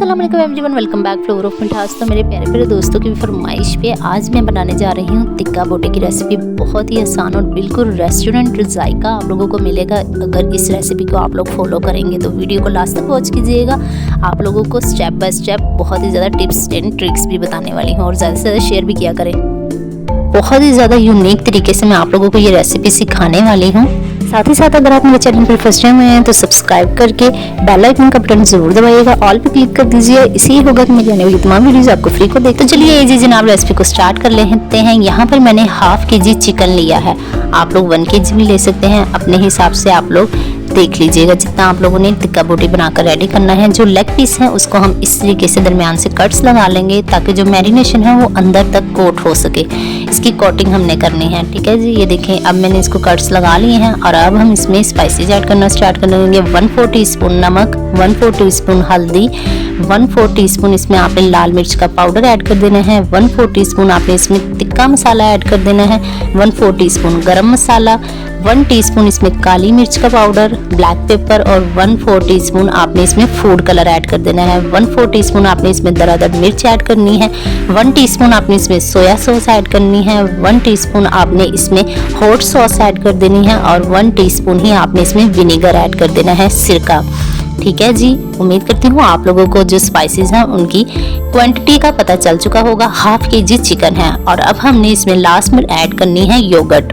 अस्सलाम वालेकुम everyone, welcome back flavour of मिठास। तो मेरे प्यारे प्यारे दोस्तों की फरमाइश पे आज मैं बनाने जा रही हूँ टिक्का बोटी की रेसिपी। बहुत ही आसान और बिल्कुल रेस्टोरेंट जायका आप लोगों को मिलेगा अगर इस रेसिपी को आप लोग फॉलो करेंगे। तो वीडियो को लास्ट तक वॉच कीजिएगा। आप लोगों को स्टेप बाय स्टेप बहुत ही ज़्यादा टिप्स एंड ट्रिक्स भी बताने वाली हूँ और ज़्यादा से ज़्यादा शेयर भी किया करें। बहुत ही ज़्यादा यूनिक तरीके से मैं आप लोगों को ये रेसिपी सिखाने वाली हूँ। साथ ही साथ अगर आप मेरे चैनल पर फर्स्ट टाइम आए हैं तो सब्सक्राइब करके बेल आइकन का बटन जरूर दबाइएगा, ऑल पे क्लिक कर दीजिए। इसी होगा कि मेरी आने वाली तमाम वीडियोस आपको फ्री को देख। तो चलिए ये जी जनाब रेसिपी को स्टार्ट कर लेते हैं। यहाँ पर मैंने हाफ केजी चिकन लिया है। आप लोग 1 केजी भी ले सकते हैं, अपने हिसाब से आप लोग देख लीजिएगा जितना आप लोगों ने टिक्का बोटी बनाकर रेडी करना है। जो लेग पीस है उसको हम इस तरीके से दरमियान से कट्स लगा लेंगे ताकि जो मैरिनेशन है वो अंदर तक कोट हो सके। इसकी कोटिंग हमने करनी है, ठीक है जी। ये देखें अब मैंने इसको कट्स लगा लिए हैं और अब हम इसमें स्पाइसेस ऐड करना स्टार्ट कर लेंगे। 1/4 टीस्पून नमक, 1/4 टीस्पून हल्दी, 1/4 टीस्पून इसमें आपने लाल मिर्च का पाउडर ऐड कर देना है, 1/4 टीस्पून आपने इसमें टिक्का मसाला ऐड कर देना है, 1/4 टीस्पून गरम मसाला, 1 टीस्पून इसमें काली मिर्च का पाउडर, ब्लैक पेपर और 1/4 टीस्पून आपने इसमें फूड कलर ऐड कर देना है। 1/4 टीस्पून आपने इसमें दरदर मिर्च ऐड करनी है, 1 टीस्पून आपने इसमें सोया सॉस ऐड करनी है, 1 टीस्पून आपने इसमें हॉट सॉस ऐड कर देनी है और 1 टीस्पून ही आपने इसमें विनेगर ऐड कर देना है, सिरका। ठीक है जी, उम्मीद करती हूँ आप लोगों को जो स्पाइसेस हैं उनकी क्वांटिटी का पता चल चुका होगा। हाफ केजी चिकन है और अब हमने इसमें लास्ट में ऐड करनी है योगर्ट।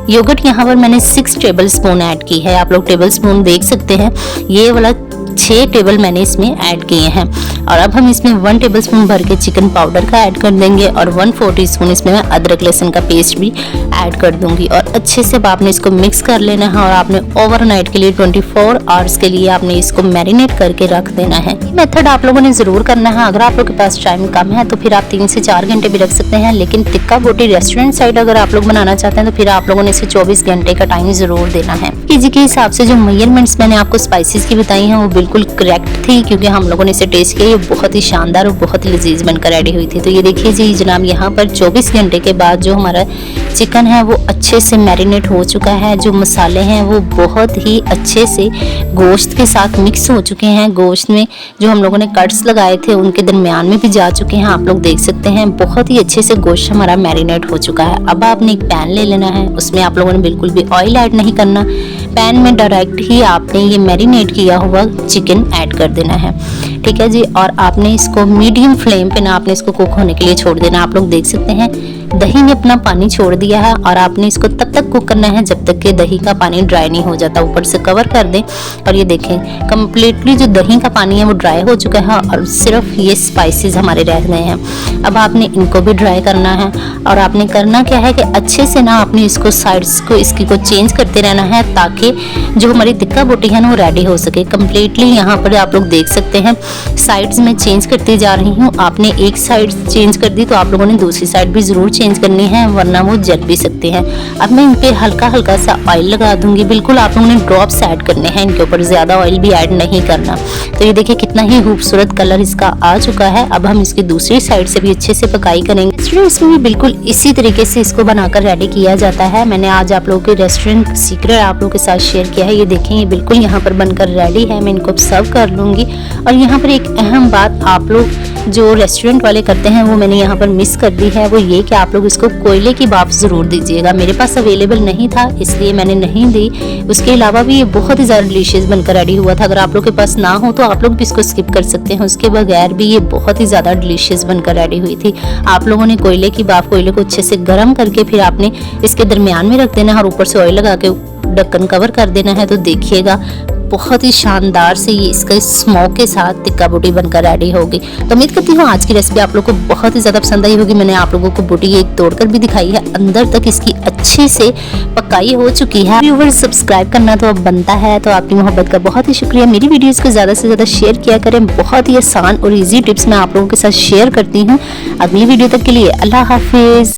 योगर्ट यहाँ पर मैंने 6 टेबल स्पून ऐड की है। आप लोग टेबल स्पून देख सकते हैं, ये वाला 6 टेबल मैंने इसमें ऐड किए हैं। और अब हम इसमें 1 टेबल स्पून भर के चिकन पाउडर का ऐड कर देंगे और 1/4 टीस्पून इसमें मैं अदरक लहसुन का पेस्ट भी ऐड कर दूंगी और अच्छे से आपने इसको मिक्स कर लेना है। और आपने ओवरनाइट के लिए 24 आवर्स के लिए आपने इसको मैरिनेट करके रख देना है। ये मेथड आप लोगों ने जरूर करना है। अगर आप लोग के पास टाइम कम है तो फिर आप 3 से 4 घंटे भी रख सकते हैं, लेकिन टिक्का बोटी रेस्टोरेंट साइड अगर आप लोग बनाना चाहते हैं तो फिर आप लोगों ने इसे 24 घंटे का टाइम जरूर देना है। केजी के हिसाब से जो मेजरमेंट्स मैंने आपको स्पाइसेस की बताई हैं वो बिल्कुल करेक्ट थी, क्योंकि हम लोगों ने इसे टेस्ट किया। ये बहुत ही शानदार और बहुत ही लजीज बनकर रेडी हुई थी। तो ये देखिए जी जनाब, यहाँ पर 24 घंटे के बाद जो हमारा चिकन है वो अच्छे से मैरिनेट हो चुका है। जो मसाले हैं वो बहुत ही अच्छे से गोश्त के साथ मिक्स हो चुके हैं। गोश्त में जो हम लोगों ने कट्स लगाए थे उनके दरमियान में भी जा चुके हैं। आप लोग देख सकते हैं बहुत ही अच्छे से गोश्त हमारा मैरिनेट हो चुका है। अब आपने एक पैन ले लेना है, उसमें आप लोगों ने बिल्कुल भी ऑयल ऐड नहीं करना। पैन में डायरेक्ट ही आपने ये मैरिनेट किया हुआ चिकन ऐड कर देना है, ठीक है जी। और आपने इसको मीडियम फ्लेम पे ना आपने इसको कुक होने के लिए छोड़ देना। आप लोग देख सकते हैं दही ने अपना पानी छोड़ दिया है और आपने इसको तब तक कुक करना है जब तक कि दही का पानी ड्राई नहीं हो जाता। ऊपर से कवर कर दें और ये देखें कंप्लीटली जो दही का पानी है वो ड्राई हो चुका है और सिर्फ ये स्पाइसेस हमारे रह गए हैं। अब आपने इनको भी ड्राई करना है और आपने करना क्या है कि अच्छे से ना आपने इसको साइड्स को इसकी को चेंज करते रहना है ताकि जो हमारी टिक्का बोटी है ना वो रेडी हो सके कंप्लीटली। यहाँ पर आप लोग देख सकते हैं साइड्स में चेंज करती जा रही हूँ। आपने एक साइड चेंज कर दी तो आप लोगों ने दूसरी साइड भी जरूर चेंज करनी है, वरना वो जल भी सकते हैं। अब मैं इन पे हल्का हल्का सा ऑयल लगा दूंगी। बिल्कुल आप लोगों ने ड्रॉप्स ऐड करने हैं इनके ऊपर, ज्यादा ऑयल भी ऐड नहीं करना। तो ये देखिए कितना ही खूबसूरत कलर इसका आ चुका है। अब हम इसकी दूसरी साइड से भी अच्छे से पकाई करेंगे। इसमें भी बिल्कुल इसी तरीके से इसको बनाकर रेडी किया जाता है। मैंने आज आप लोगों के रेस्टोरेंट सीक्रेट आप लोगों के साथ शेयर किया है। ये देखें ये बिल्कुल यहाँ पर बनकर रेडी है। मैं इनको सर्व कर लूंगी। और यहाँ पर एक अहम बात आप लोग जो रेस्टोरेंट वाले करते हैं वो मैंने यहाँ पर मिस कर दी है, वो ये कि आप लोग इसको कोयले की भाप जरूर दीजिएगा। मेरे पास अवेलेबल नहीं था इसलिए मैंने नहीं दी। उसके अलावा भी ये बहुत ही ज़्यादा डिलीशियस बनकर रेडी हुआ था। अगर आप लोग के पास ना हो तो आप लोग भी इसको स्किप कर सकते हैं। उसके बगैर भी ये बहुत ही ज़्यादा डिलीशियस बनकर रेडी हुई थी। आप लोगों ने कोयले की भाप, कोयले को अच्छे से गर्म करके फिर आपने इसके दरमियान में रख देना है और ऊपर से ऑयल लगा के ढक्कन कवर कर देना है। तो देखिएगा बहुत ही शानदार से ये इसका स्मोक के साथ टिक्का बोटी बनकर रेडी होगी। तो उम्मीद करती हूँ आज की रेसिपी आप लोगों को बहुत ही ज़्यादा पसंद आई होगी। मैंने आप लोगों को बोटी एक तोड़कर भी दिखाई है, अंदर तक इसकी अच्छे से पकाई हो चुकी है। व्यूअर्स सब्सक्राइब करना तो अब बनता है, तो आपकी मोहब्बत का बहुत ही शुक्रिया। मेरी वीडियोज़ को ज़्यादा से ज़्यादा शेयर किया करें। बहुत ही आसान और ईजी टिप्स मैं आप लोगों के साथ शेयर करती हूँ। अगली वीडियो तक के लिए अल्लाह हाफिज़।